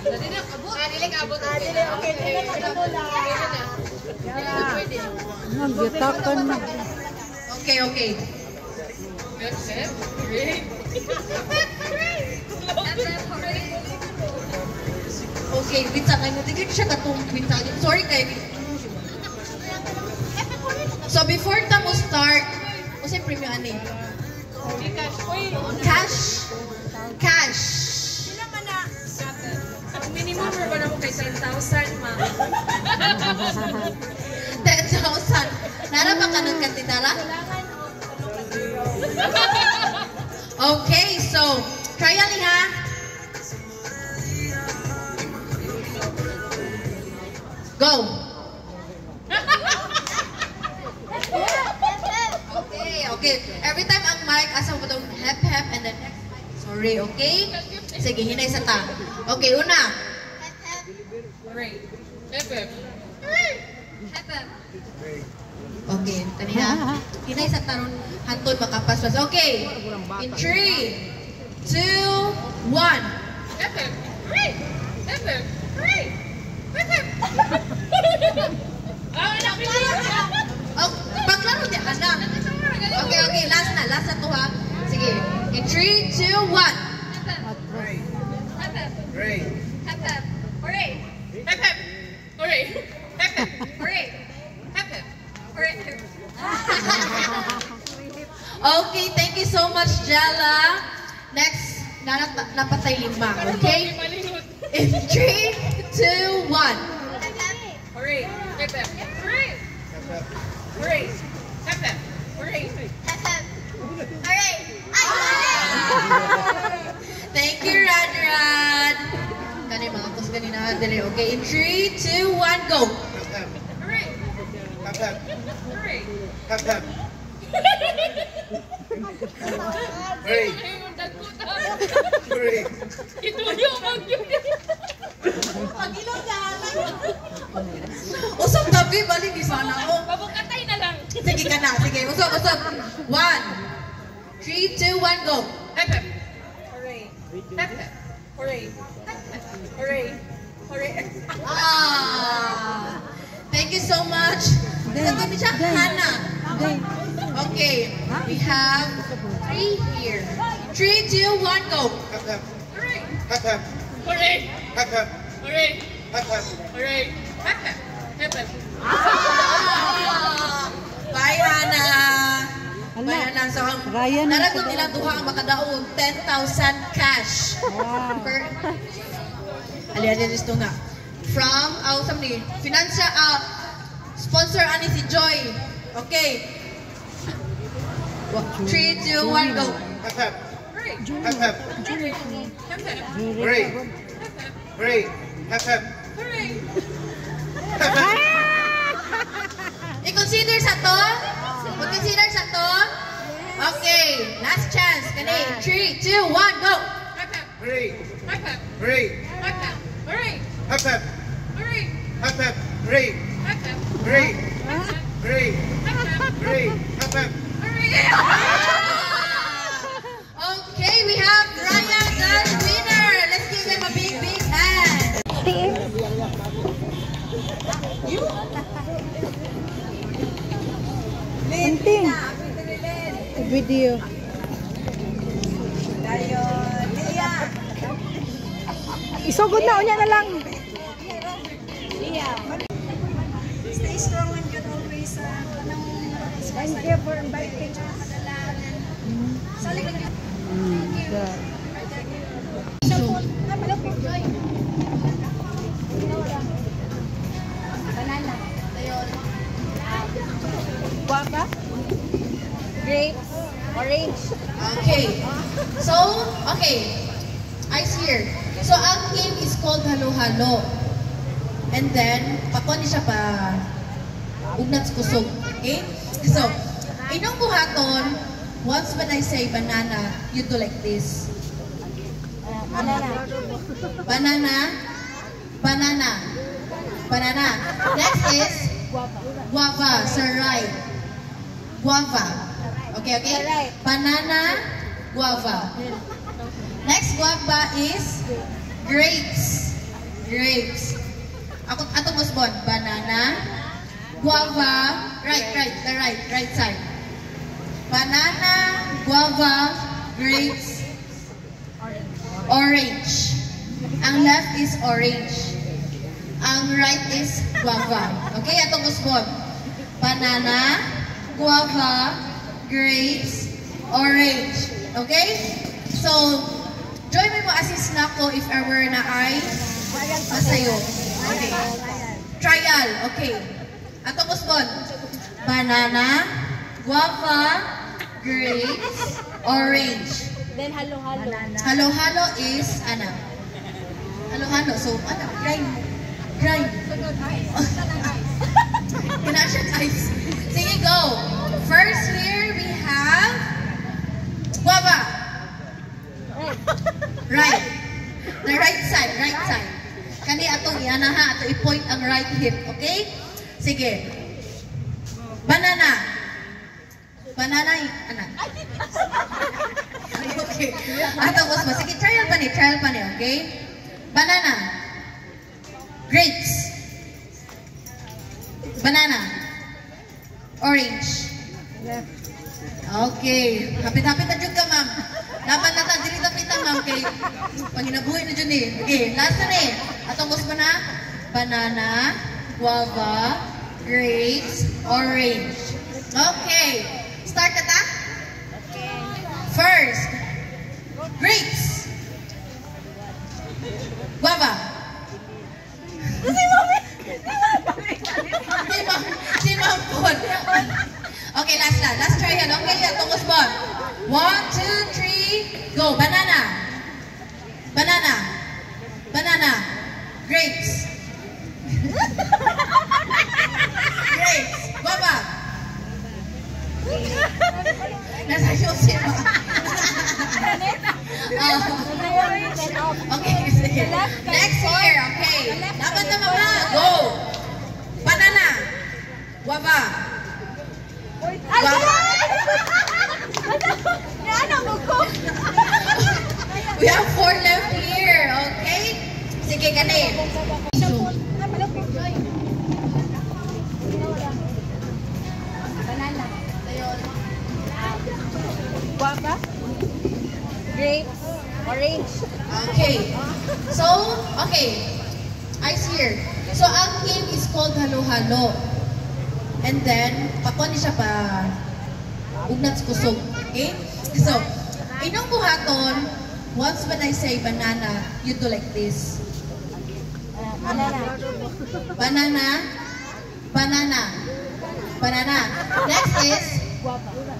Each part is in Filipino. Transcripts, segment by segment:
Okay. Okay, bintang kayo. Tigil siya katong bintang. Sorry kayo. So before ta mo start, kasi premium ani? Cash. Sila man na. Ang minimum ba na mo kay 10,000 ma? 10,000. Nara ba ka ng kantidara? Okay, so trial ni ha. Go. Okay. Every time ang mic, asa mo itong hep and then next mic. Sorry, okay? Sige, hinay sa ta. Okay, una. Hep. Okay, kanina. Hinay sa taron, hantod makapaswas. Okay. In 3, 2, 1. Oh, paglaro di anak. Okay, last na to ha. Sige. In 3, 2, 1. Okay, thank you so much, Jella. Next, napatay 5. Okay? In 3, 2, 1. Thank you, Rad. Kani mga tos kanina dali. Okay, in 3, 2, 1, go. Usap tabi, balik di sana ako. Babukatay na lang. Sige ka na, sige. Usap. 1, 3, 2, 1, go. Thank you so much. Hannah. Okay, we have 3 here. 3, 2, 1, go. Bye, Hannah. So, naragot nilang duha ang makadaon 10,000 cash. Alihan dito nga. From, financial, sponsor ani si Joy. Okay. 3, 2, 1, go. I-consider sa to? Mag-consider sa to? Okay, last chance. Kani, 3, 2, 1, go. Okay, we have Ryan, the winner. Let's give him a big hand. Linting. Video. Isugod na, unya na lang. Stay strong and good always. Thank you for inviting us. Thank you. Banana. Guava. Grapes. Orange. Okay. So, ice here. So, ang game is called halo-halo. And then, pakon siya pa ugnat kusog. Okay? So, inong buhaton, once when I say banana, you do like this. Banana. Next is guava. Sir, right. Guava. Okay. Banana, guava. Next guava is grapes. grapes. Atong usbon, banana, guava, right side. Banana, guava, grapes, orange. Ang left is orange. Ang right is guava. Okay, atong usbon. Banana, guava, grapes, orange. Okay? So, join me mo assist na ko if ever na ay masayo. Okay. Trial. Okay. Atong usbon. Banana, guava, grapes, orange. Then halo-halo. Halo-halo is, ano? Halo-halo. So, ano? Grind. Kana siya ice. Sige, go. First here, we have guava. Right. The right side. Kani atong ianaha, ato i-point ang right hip. Okay? Sige. Banana. Banana, anak. Okay. Atong usba. Sige, trial pa ni, okay? Banana. Grapes. Banana. Orange. Okay. Hapit-hapit na dyan ka, ma'am. Dapat na ta, dili tapit ma'am, kay panginabuhi na dyan eh. Okay, last na eh. Atong gusto na, banana, guava, grapes, orange. Okay. Start na ta? First, grapes. Guava. Si Ma'am Pon. Okay, last try yan. Okay, atong gusto. 1, 2, 3, go. Banana. Grapes. Guava. Nasa yung siya. Okay, sige. Next here, okay. Dapat na mga. Go. Banana. Guava. We have 4 left here, okay? Sige, gani. Banana. Guava. Grapes. Orange. Okay. So, okay. Ice here. So, ang game is called halo-halo. And then, pakon siya pa ugnat kusog. Okay? So, inong buhaton, once when I say banana, you do like this. Banana. Next is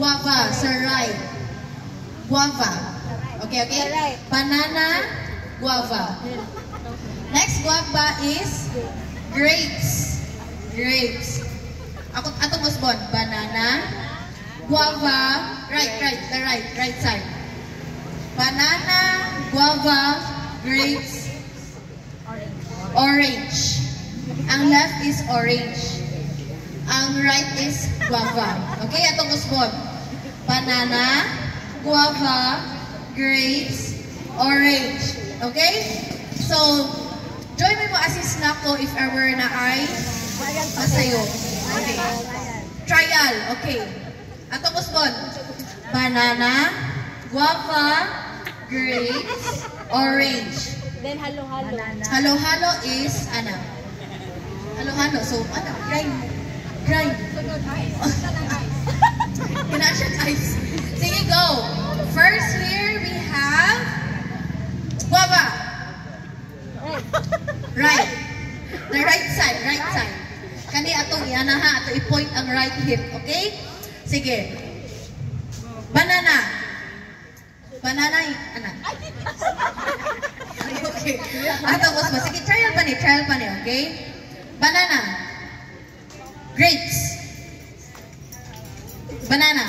guava. Sir, right. Guava. Okay? Banana, guava. Next guava is grapes. Atong usbon, banana, guava, right side. Banana, guava, grapes, orange. Ang left is orange. Ang right is guava. Okay, atong usbon. Banana, guava, grapes, orange. Okay? So, join me mo assist na ko if ever na ay masayo. Okay. Trial. Okay. Atong usbon. Banana, guava, grapes, orange. Then halo-halo. Halo-halo is, ano? Halo-halo. So, ano? Grind. Kana siya ice. Sige, go. First here, we have guava. Right. The right side. Kani atong ianaha, ato i-point ang right hip. Okay? Sige. Banana, anak. Okay. Atong usba. Sige, trial pa ni, okay? Banana. Grapes. Banana.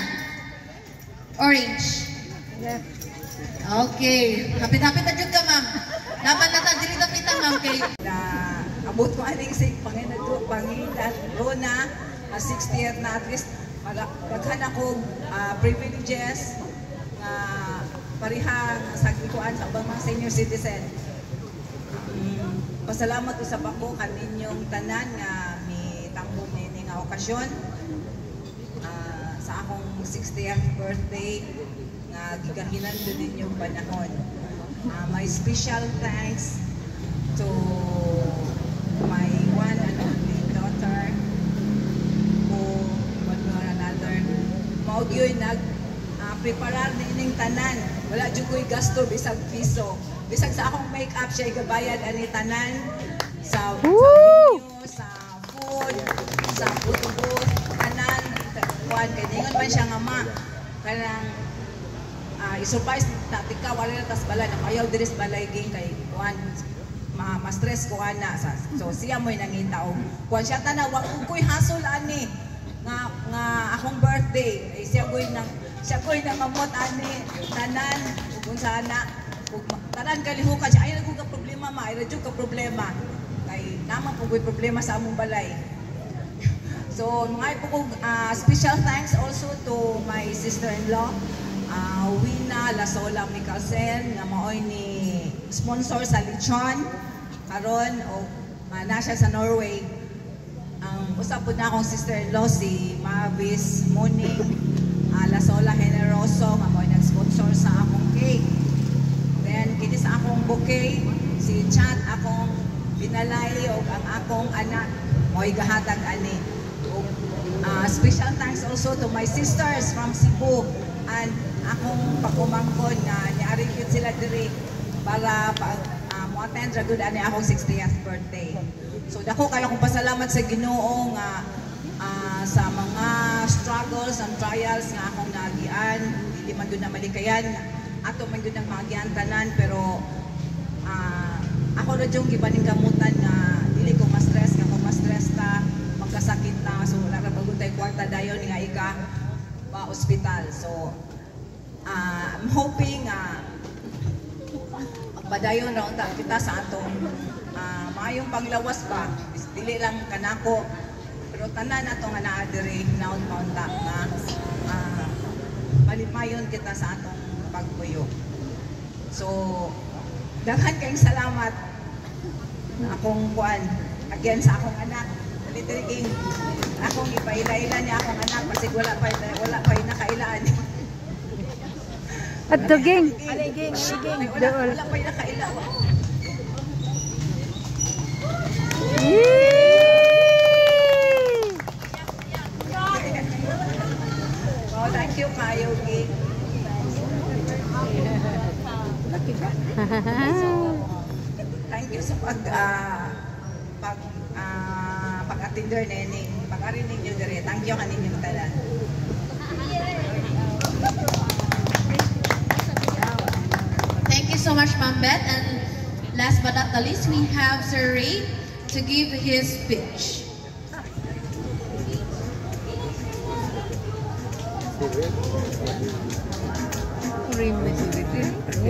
Orange. Okay. Hapit-hapit na dyan ka, ma'am. Dapat na ta, dili tapit ma'am, kay abot ko aning sig Pangilan Rona 60th na at least daghan akong privileges na parihang sa gikuan sa ubang mga senior citizen. Pasalamat usab ako kaninyong tanan nga mitambong nini nga okasyon sa akong 60th birthday nga gigahinan ko ninyong panahon. My special thanks to my one and only daughter who one or another mao gyud preparar nining tanan. Wala jud ko'y gasto bisag piso. Bisag sa akong make-up siya igabayad ani tanan sa video, sa food, sa photo booth, tanan kuan kay ningon man siya nga ma kanang i-surprise natin ka wala na tas bala na ayaw diris balay ging kay kuan ma-stress ko ana so siya mo'y nangita og kuan siya tanaw wa ko'y hasol ani nga akong birthday ay siya ko'y nangamot ani tanan kung sana tanan kalihukan siya ay nagug ka problema ma ay radyo ka problema kay naman po ko'y problema sa among balay. So mga po special thanks also to my sister-in-law Wina Lasola Micalsen na maoy ni sponsor sa lechon karon o nasa sa Norway. Ang usap po na akong sister-in-law si Mavis Moning Lasola Generoso nga maoy nag-sponsor sa akong cake. Then kini sa akong bouquet si Chat akong binalay o ang akong anak mo'y gahatag ani. Special thanks also to my sisters from Cebu and akong pagkumangkon nga niari gyud sila diri para mo-attend ra gud ani akong 60th birthday. So dako kayo akong pasalamat sa Ginoo nga sa mga struggles and trials nga akong nagian, dili man gud na malikayan, ato man gud nang magian tanan pero ako ra jung gibaning gamutan nga dili ko ma-stress nga kung ma-stress ta magkasakit na so wala ra bagud tay kwarta dayon nga ika pa ospital. So I'm hoping padayon ra unta kita sa atong maayong panglawas pa dili lang kanako pero tanan ato nga naa diri naon maunta nga malipayon kita sa atong pagpuyo. So daghan kayong salamat akong kuan again sa akong anak litiging akong ipaila-ila niya akong anak kasi wala pa nakailaan. At duging. Wala pa nakaila. Oh, thank you kayo, Ging. Thank you sa pag-attender nening. Pag-arinig nyo dire. Thank you kaninyong talan. Thank you so much, Ma'am Beth. And last but not the least, we have Sir Ray to give his speech.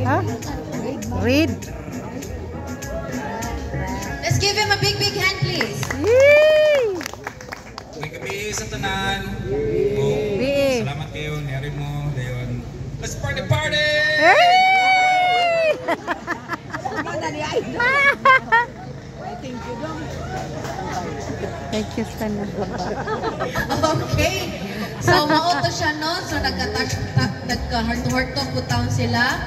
Huh? Read. Let's give him a big hand, please. Yay! May gabi sa tanan. Bi. Salamat kayo, niyari mo. Dayon. Let's party! Hey! Thank you, Sana. Okay. So, mauto siya noon. So, nagka-heart-to-heart talk po taon sila.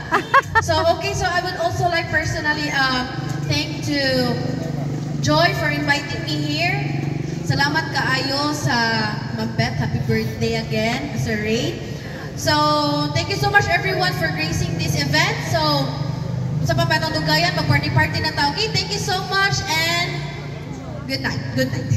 So, okay. So, I would also like personally thank to Joy for inviting me here. Salamat kaayo sa Ma'am Beth. Happy birthday again, Sir Ray. So, thank you so much everyone for gracing this event. So, sa papatong dugayan, mag-party-party na tao. Okay, thank you so much and good night. Good night.